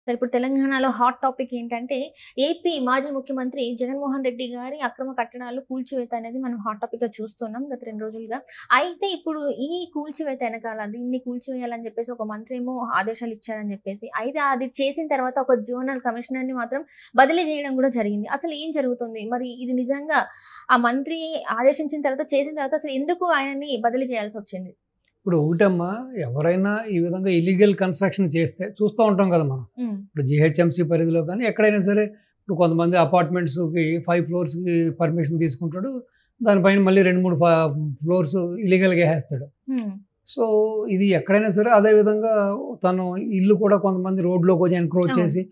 సరే ఇప్పుడు తెలంగాణలో హాట్ టాపిక్ ఏంటంటే, ఏపీ మాజీ ముఖ్యమంత్రి జగన్మోహన్ రెడ్డి గారి అక్రమ కట్టడాలు కూల్చివేత అనేది మనం హాట్ టాపిక్‌గా చూస్తున్నాం గత 2 రోజులుగా. అయితే ఇప్పుడు ఈ కూల్చివేత ఎనకాల దీన్ని కూల్చివేయాలని చెప్పేసి ఒక మంత్రి ఏమో ఆదేశాలు ఇచ్చారని చెప్పేసి, అయితే అది చేసిన తర్వాత ఒక జోనల్ కమిషనర్‌ని మాత్రం బదిలీ చేయడం కూడా జరిగింది. అసలు ఏం జరుగుతుంది? మరి ఇది నిజంగా ఆ మంత్రి ఆదేశించిన తర్వాత, చేసిన తర్వాత అసలు ఎందుకు ఆయనని బదిలీ చేయాల్సొచ్చింది? ఇప్పుడు ఒకటమ్మా, ఎవరైనా ఈ విధంగా ఇల్లీగల్ కన్‌స్ట్రక్షన్ చేస్తే చూస్తూ ఉంటాం కదా మనం. హ్మ్. ఇప్పుడు జీహెచ్ఎంసీ పరిధిలో కానీ ఎక్కడైనా సరే, ఇప్పుడు కొంతమంది అపార్ట్మెంట్స్‌కి 5 ఫ్లోర్స్‌కి పర్మిషన్ తీసుకుంటాడు. దానిపైన మళ్ళీ 2, 3 ఫ్లోర్స్ ఇల్లీగల్‌గా ఏసేస్తాడు. హ్మ్. సో, ఇది ఎక్కడైనా సరే అదే విధంగా తను ఇల్లు కూడా కొంతమంది రోడ్‌లోకి వచ్చి ఎన్‌క్రోచ్ అవును. చేసి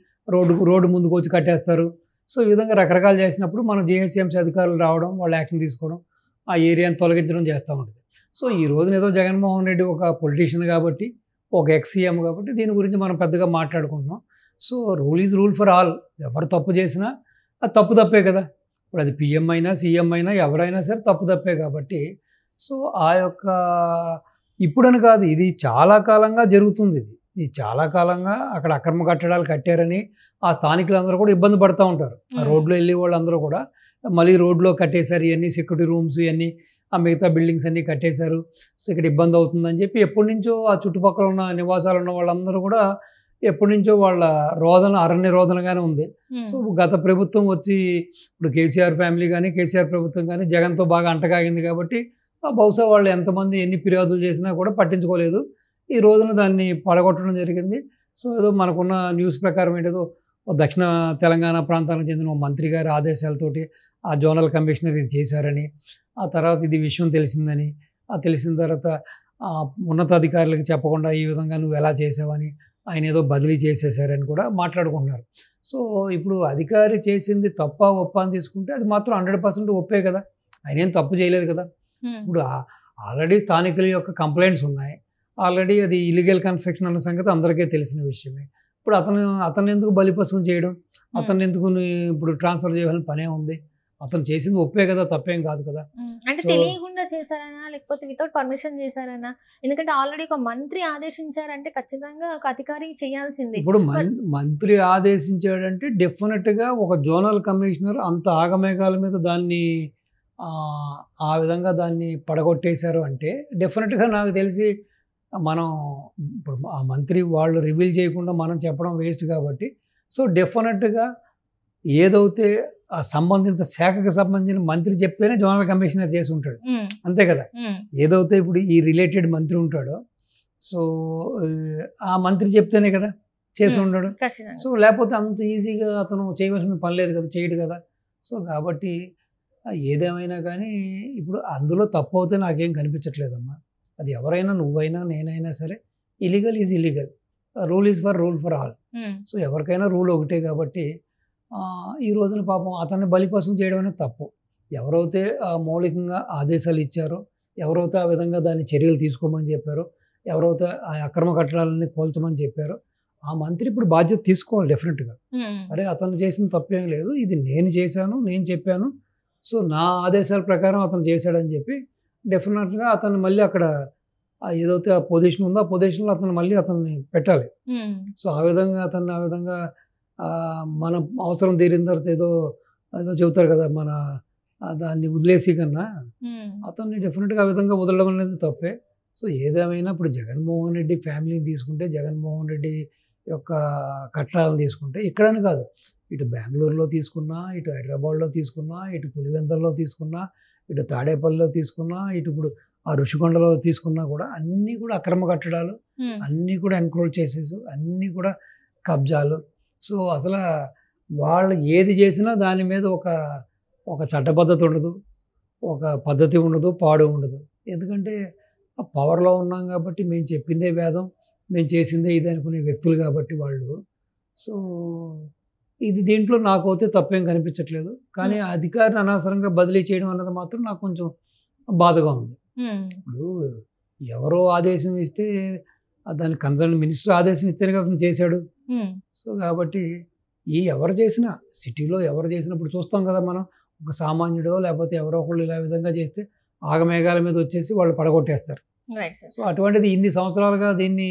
రోడ్డు ముందుకు వచ్చి కట్టేస్తారు. సో, ఈ విధంగా రకరకాలు చేసినప్పుడు మనం జీహెచ్ఎంసీ అధికారులు రావడం, వాళ్ళు యాక్షన్ తీసుకోవడం, ఆ ఏరియాని తొలగించడం చేస్తూ ఉంటుంది. సో, ఈ రోజున ఏదో జగన్మోహన్ రెడ్డి ఒక పొలిటీషియన్ కాబట్టి, ఒక ఎక్స్ సీఎం కాబట్టి దీని గురించి మనం పెద్దగా మాట్లాడుకుంటున్నాం. So, rule is rule for all. ఎవరు తప్పు చేసినా అది తప్పే కదా! ఇప్పుడు అది పీఎం అయినా, సీఎం అయినా ఎవరైనా సరే తప్పే కాబట్టి, సో, ఆ యొక్క ఇప్పుడని కాదు, ఇది చాలా కాలంగా జరుగుతుంది ఇది. ఇది చాలా కాలంగా అక్కడ అక్రమ కట్టడాలు కట్టారని ఆ స్థానికులందరూ కూడా ఇబ్బంది పడతా ఉంటారు. ఆ రోడ్లో వెళ్ళే వాళ్ళందరూ కూడా మళ్ళీ రోడ్లో కట్టేశారు, ఇవన్నీ సెక్యూరిటీ రూమ్స్ ఇవన్నీ, ఆ మిగతా బిల్డింగ్స్ అన్నీ కట్టేశారు. సో, ఇక్కడ ఇబ్బంది అవుతుందని చెప్పి ఎప్పటినుంచో ఆ చుట్టుపక్కల ఉన్న నివాసాలు ఉన్న వాళ్ళందరూ కూడా ఎప్పటినుంచో వాళ్ళ అరణ్య రోదనగానే ఉంది. సో, హ్మ్. గత ప్రభుత్వం వచ్చి ఇప్పుడు కేసీఆర్ ఫ్యామిలీ కానీ, కేసీఆర్ ప్రభుత్వం కానీ జగన్తో బాగా అంటగాగింది కాబట్టి బహుశా వాళ్ళు ఎంతమంది ఎన్ని ఫిర్యాదులు చేసినా కూడా పట్టించుకోలేదు. ఈ రోజున దాన్ని పడగొట్టడం జరిగింది. సో, ఏదో మనకున్న న్యూస్ ప్రకారం ఏంటేదో దక్షిణ తెలంగాణ ప్రాంతానికి చెందిన ఓ మంత్రి గారి ఆదేశాలతోటి ఆ జోనల్ కమిషనర్ ఇది చేశారని, ఆ తర్వాత ఇది విషయం తెలిసిందని, తెలిసిన తర్వాత ఉన్నతాధికారులకు చెప్పకుండా ఈ విధంగా నువ్వు ఎలా చేసావని ఆయన ఏదో బదిలీ చేసేసారని కూడా మాట్లాడుకుంటున్నారు. సో, ఇప్పుడు అధికారి చేసింది తప్పా ఒప్పా అని తీసుకుంటే అది మాత్రం 100% ఒప్పే కదా! ఆయన ఏం తప్పు చేయలేదు కదా! హ్మ్. ఇప్పుడు ఆల్రెడీ స్థానికుల యొక్క కంప్లైంట్స్ ఉన్నాయి. ఆల్రెడీ అది ఇల్లీగల్ కన్‌స్ట్రక్షన్ అన్న సంగతి అందరికీ తెలిసిన విషయమే. ఇప్పుడు అతన్ని ఎందుకు బలిపశువుని చేయడం? అతన్ని ఎందుకు ఇప్పుడు ట్రాన్స్‌ఫర్ చేయాల్సిన పనేం ఉంది? అతను చేసింది ఒప్పే కదా! తప్పేం కాదు కదా! అంటే సో, తెలియకుండా చేశారనా? లేకపోతే వితౌట్ పర్మిషన్ చేశారనా? ఎందుకంటే ఆల్రెడీ ఒక మంత్రి ఆదేశించారంటే ఖచ్చితంగా ఒక అధికారి చేయాల్సిందే. ఇప్పుడు మంత్రి ఆదేశించాడంటే డెఫినెట్‌గా ఒక జోనల్ కమిషనర్ అంత ఆగమేఘాల మీద దాన్ని ఆ విధంగా దాన్ని పడగొట్టేశారు అంటే డెఫినెట్‌గా నాకు తెలిసి మనం ఇప్పుడు ఆ మంత్రి వాళ్ళు రివీల్ చేయకుండా మనం చెప్పడం వేస్ట్ కాబట్టి, సో, డెఫినెట్‌గా ఏదైతే ఆ సంబంధిత శాఖకు సంబంధించిన మంత్రి చెప్తేనే జోనల్ కమిషనర్ చేసి ఉంటాడు. హ్మ్. అంతే కదా! హ్మ్. ఏదైతే ఇప్పుడు ఈ రిలేటెడ్ మంత్రి ఉంటాడో, సో, ఆ మంత్రి చెప్తేనే కదా చేసి హ్మ్. ఉండడు. ఖచ్చితంగా. సో, లేకపోతే అంత ఈజీగా అతను చేయవలసిన పని లేదు కదా! చేయడు కదా! సో, కాబట్టి ఏదేమైనా కానీ ఇప్పుడు అందులో తప్పవుతే నాకేం కనిపించట్లేదమ్మా. అది ఎవరైనా, నువ్వైనా, నేనైనా సరే illegal is illegal. Rule is rule for all. హ్మ్. సో, ఎవరికైనా రూల్ ఒకటే కాబట్టి ఈ రోజున పాపం అతన్ని బలిపశువు చేయడం అనేది తప్పు. ఎవరైతే మౌలికంగా ఆదేశాలు ఇచ్చారో, ఎవరైతే ఆ విధంగా దాన్ని చర్యలు తీసుకోమని చెప్పారో, ఎవరైతే ఆ అక్రమ కట్టడాలన్నీ కూల్చమని చెప్పారో, ఆ మంత్రి ఇప్పుడు బాధ్యత తీసుకోవాలి డెఫినెట్‌గా. హ్మ్. అరే, అతను చేసిన తప్పేం లేదు. ఇది నేను చేశాను, నేను చెప్పాను. సో, నా ఆదేశాల ప్రకారం అతను చేశాడని చెప్పి డెఫినెట్‌గా అతన్ని మళ్ళీ అక్కడ ఏదైతే ఆ పొజిషన్ ఉందో, ఆ పొజిషన్‌లో అతన్ని పెట్టాలి. హ్మ్. సో, ఆ విధంగా అతన్ని ఆ విధంగా మనం అవసరం తీరిన తర్వాత ఏదో చెబుతారు కదా! మన దాన్ని వదిలేసి కన్నా హ్మ్. అతన్ని డెఫినెట్‌గా ఆ విధంగా వదలడం అనేది తప్పే. సో, ఏదేమైనా ఇప్పుడు జగన్మోహన్ రెడ్డి ఫ్యామిలీని తీసుకుంటే, జగన్మోహన్ రెడ్డి యొక్క కట్టడాలను తీసుకుంటే ఇక్కడని కాదు, ఇటు బెంగుళూరులో తీసుకున్నా, ఇటు హైదరాబాద్‌లో తీసుకున్నా, ఇటు పులివెందులలో తీసుకున్నా, ఇటు తాడేపల్లిలో తీసుకున్నా, ఇటు ఇప్పుడు ఆ ఋషికొండలో తీసుకున్నా కూడా అన్నీ కూడా అక్రమ కట్టడాలు, హ్మ్. అన్నీ కూడా ఎన్‌క్రోచ్ చేసేసి, అన్నీ కూడా కబ్జాలు. సో, వాళ్ళు ఏది చేసినా దాని మీద ఒక చట్టబద్ధత ఉండదు. ఒక పద్ధతి ఉండదు, పాడు ఉండదు. ఎందుకంటే పవర్‌లో ఉన్నాం కాబట్టి మేము చెప్పిందే వేదం, మేము చేసిందే ఇది అనుకునే వ్యక్తులు కాబట్టి వాళ్ళు. సో, దీంట్లో నాకైతే తప్పేం కనిపించట్లేదు. కానీ హ్మ్. ఆ అధికారిని అనవసరంగా బదిలీ చేయడం అన్నది మాత్రం నాకు కొంచెం బాధగా ఉంది. హ్మ్. ఇప్పుడు ఎవరో ఆదేశం ఇస్తే దానికి కన్సర్న్ మినిస్టర్ ఆదేశం ఇస్తేనే కదా అతను చేశాడు. హ్మ్. సో, కాబట్టి ఎవరు చేసినా, సిటీలో ఎవరు చేసినా ఇప్పుడు చూస్తాం కదా మనం, ఒక సామాన్యుడో లేకపోతే ఎవరో ఒకళ్ళు ఇలా విధంగా చేస్తే ఆగమేఘాల మీద వచ్చేసి వాళ్ళు పడగొట్టేస్తారు. Right sir. సో, అటువంటిది ఇన్ని సంవత్సరాలుగా దీన్ని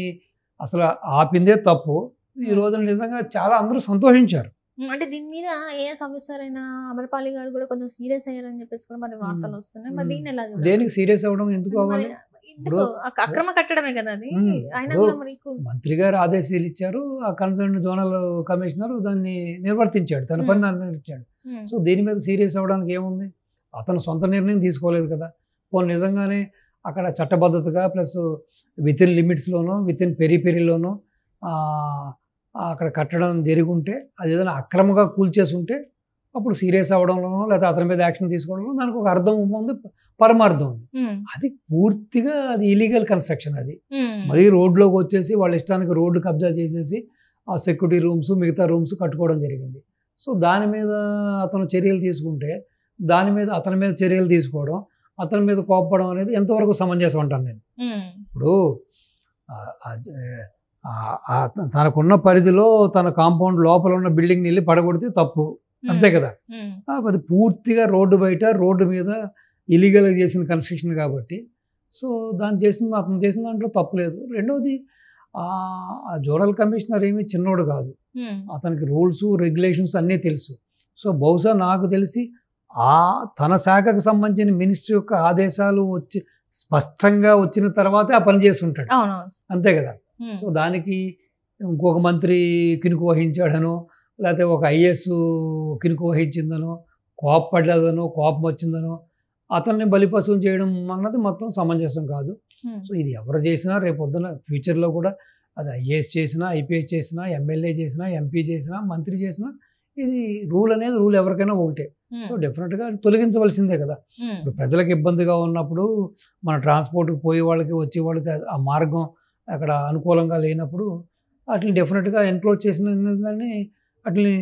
అసలు ఆపిందే తప్పు. ఈ రోజున నిజంగా చాలా అందరూ సంతోషించారు. అంటే దీని మీద ఏఎస్ ఆఫీసర్ అయిన అమరపాలి గారు కూడా కొంచెం సీరియస్ అయ్యారని చెప్పేసి కూడా మరి వార్తలు వస్తున్నాయి. మరి దీన్ని ఎలా చూడాలి? దేనికి సీరియస్ అవ్వడం ఎందుకు మరి అవ్వాలి? ఎందుకు అక్రమ కట్టడమే కదా అది. ఆయన ఇప్పుడు కూడా మరి మంత్రి గారు ఆదేశాలు ఇచ్చారు, ఆ కన్సర్న్ జోనల్ కమిషనర్ దాన్ని నిర్వర్తించాడు, తన పని నిర్వర్తించాడు. సో దీని మీద సీరియస్ అవ్వడానికి ఏముంది? అతను సొంత నిర్ణయం తీసుకోలేదు కదా. పోనీ నిజంగానే అక్కడ చట్టబద్ధతగా ప్లస్ విత్ ఇన్ లిమిట్స్లోనో విత్ ఇన్ పెరిలోనో అక్కడ కట్టడం జరిగి ఉంటే, అది ఏదైనా అక్రమంగా కూల్చేసి ఉంటే అప్పుడు సీరియస్ అవ్వడంలోనో లేకపోతే అతని మీద యాక్షన్ తీసుకోవడంలో దానికి ఒక అర్థం ఉంది, పరమార్థం ఉంది. అది పూర్తిగా అది ఇలీగల్ కన్స్ట్రక్షన్. అది మరీ రోడ్లోకి వచ్చేసి వాళ్ళ ఇష్టానికి రోడ్డు కబ్జా చేసేసి ఆ సెక్యూరిటీ రూమ్స్ మిగతా రూమ్స్ కట్టుకోవడం జరిగింది. సో దాని మీద అతను చర్యలు తీసుకుంటే దాని మీద అతని మీద చర్యలు తీసుకోవడం, అతని మీద కోప్పడం అనేది ఎంతవరకు సమంజసం అంటాను నేను. ఇప్పుడు తనకున్న పరిధిలో తన కాంపౌండ్ లోపల ఉన్న బిల్డింగ్ వెళ్ళి పడగొడితే తప్పు, అంతే కదా. అది పూర్తిగా రోడ్డు బయట రోడ్డు మీద ఇలీగల్గా చేసిన కన్స్ట్రక్షన్ కాబట్టి సో అతను చేసిన దాంట్లో తప్పు లేదు. రెండవది ఆ జోనల్ కమిషనర్ ఏమీ చిన్నోడు కాదు, అతనికి రూల్స్ రెగ్యులేషన్స్ అన్నీ తెలుసు. సో బహుశా నాకు తెలిసి తన శాఖకు సంబంధించిన మినిస్ట్రీ యొక్క ఆదేశాలు వచ్చి స్పష్టంగా వచ్చిన తర్వాతే ఆ పని చేసి ఉంటాడు, అంతే కదా. సో దానికి ఇంకొక మంత్రి కినుకు వహించాడనో లేకపోతే ఒక ఐఏఎస్ కినుకు వహించిందనో కోపపడ్డదనో కోపం వచ్చిందనో అతన్ని బలిపశువులు చేయడం అన్నది మొత్తం సమంజసం కాదు. సో ఇది ఎవరు చేసినా రేపొద్దున ఫ్యూచర్లో కూడా అది ఐఏఎస్ చేసినా ఐపీఎస్ చేసినా ఎమ్మెల్యే చేసినా ఎంపీ చేసినా మంత్రి చేసినా ఇది రూల్ ఎవరికైనా ఒకటే. సో డెఫినెట్గా తొలగించవలసిందే కదా. ఇప్పుడు ప్రజలకు ఇబ్బందిగా ఉన్నప్పుడు మన ట్రాన్స్పోర్ట్కి పోయే వాళ్ళకి వచ్చే వాళ్ళకి ఆ మార్గం అక్కడ అనుకూలంగా లేనప్పుడు వాటిని డెఫినెట్గా ఎన్క్లోజ్ చేసిన దాన్ని వాటిని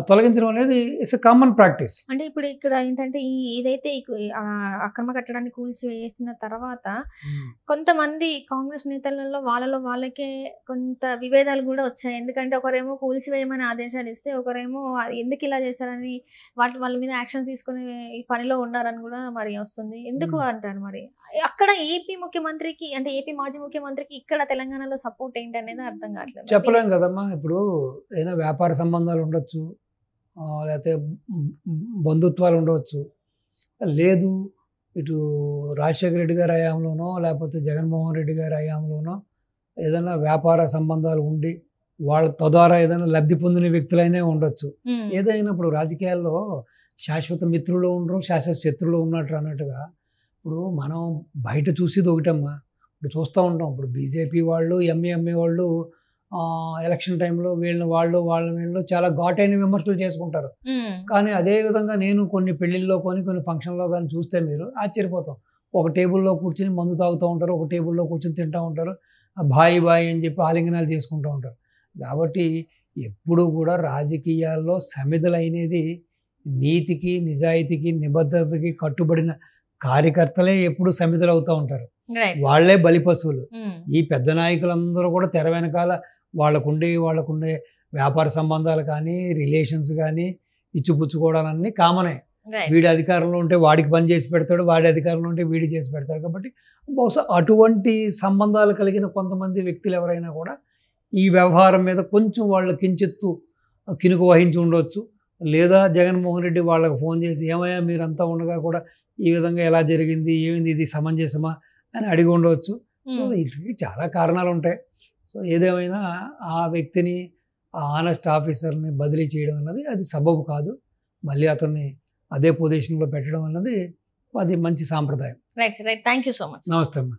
తొలగించడం అనేది ఇట్స్ ఎ కామన్ ప్రాక్టీస్. అంటే ఇప్పుడు ఇక్కడ ఏంటంటే ఇదైతే అక్రమ కట్టడాన్ని కూల్చివేసిన తర్వాత కొంతమంది కాంగ్రెస్ నేతలలో వాళ్ళకే కొంత విభేదాలు కూడా వచ్చాయి. ఎందుకంటే ఒకరేమో కూల్చివేయమని ఆదేశాలు ఇస్తే ఒకరేమో ఎందుకు ఇలా చేశారని వాళ్ళ మీద యాక్షన్ తీసుకుని ఈ పనిలో ఉన్నారని కూడా మరి వస్తుంది. ఎందుకు అంటారు మరి అక్కడ ఏపీ ముఖ్యమంత్రికి అంటే ఏపీ మాజీ ముఖ్యమంత్రికి ఇక్కడ తెలంగాణలో సపోర్ట్ ఏంటి అనేది అర్థం కావట్లేదు. చెప్పలేం కదమ్మా. ఇప్పుడు ఏదైనా వ్యాపార సంబంధాలు ఉండొచ్చు, లేకపోతే బంధుత్వాలు ఉండవచ్చు, లేదు ఇటు రాజశేఖర రెడ్డి గారి హయాంలోనో లేకపోతే జగన్మోహన్ రెడ్డి గారి హయాంలోనో ఏదైనా వ్యాపార సంబంధాలు ఉండి వాళ్ళ తద్వారా ఏదైనా లబ్ధి పొందిన వ్యక్తులైనా ఉండొచ్చు. ఏదైనప్పుడు రాజకీయాల్లో శాశ్వత మిత్రులు ఉండరు, శాశ్వత శత్రువులు ఉన్నట్టు అన్నట్టుగా ఇప్పుడు మనం బయట చూసేది ఒకటమ్మా. ఇప్పుడు చూస్తూ ఉంటాం, ఇప్పుడు బీజేపీ వాళ్ళు ఎంఏ వాళ్ళు ఎలక్షన్ టైంలో వీళ్ళు చాలా ఘాటైన విమర్శలు చేసుకుంటారు. కానీ అదే విధంగా నేను కొన్ని పెళ్ళిళ్ళలో కొన్ని ఫంక్షన్లో కానీ చూస్తే మీరు ఆశ్చర్యపోతాం. ఒక టేబుల్లో కూర్చొని మందు తాగుతూ ఉంటారు, ఒక టేబుల్లో కూర్చొని తింటూ ఉంటారు, బాయ్ అని చెప్పి ఆలింగనాలు చేసుకుంటూ ఉంటారు. కాబట్టి ఎప్పుడు కూడా రాజకీయాల్లో సమిధలు అనేది నీతికి నిజాయితీకి నిబద్ధతకి కట్టుబడిన కార్యకర్తలే ఎప్పుడు సమిధలు అవుతూ ఉంటారు, వాళ్లే బలిపశువులు. ఈ పెద్ద నాయకులందరూ కూడా తెర వెనకాల వాళ్ళకుండే వ్యాపార సంబంధాలు కానీ రిలేషన్స్ కానీ ఇచ్చిపుచ్చుకోవడాలన్నీ కామనే. వీడి అధికారంలో ఉంటే వాడికి పని చేసి పెడతాడు, వాడి అధికారంలో ఉంటే వీడి చేసి పెడతాడు. కాబట్టి బహుశా అటువంటి సంబంధాలు కలిగిన కొంతమంది వ్యక్తులు ఎవరైనా కూడా ఈ వ్యవహారం మీద కొంచెం వాళ్ళు కించెత్తు కినుకు వహించి ఉండవచ్చు. లేదా జగన్మోహన్ రెడ్డి వాళ్ళకి ఫోన్ చేసి ఏమయ్యా మీరంతా ఉండగా కూడా ఈ విధంగా ఎలా జరిగింది, ఏమైంది, ఇది సమంజసమా అని అడిగి ఉండవచ్చు. సో వీటికి చాలా కారణాలు ఉంటాయి. సో ఏదేమైనా ఆ వ్యక్తిని ఆ ఆనెస్ట్ ఆఫీసర్ని బదిలీ చేయడం అన్నది అది సబబు కాదు. మళ్ళీ అతన్ని అదే పొజిషన్లో పెట్టడం అన్నది అది మంచి సాంప్రదాయం. Right thank you so much. నమస్తే అమ్మా.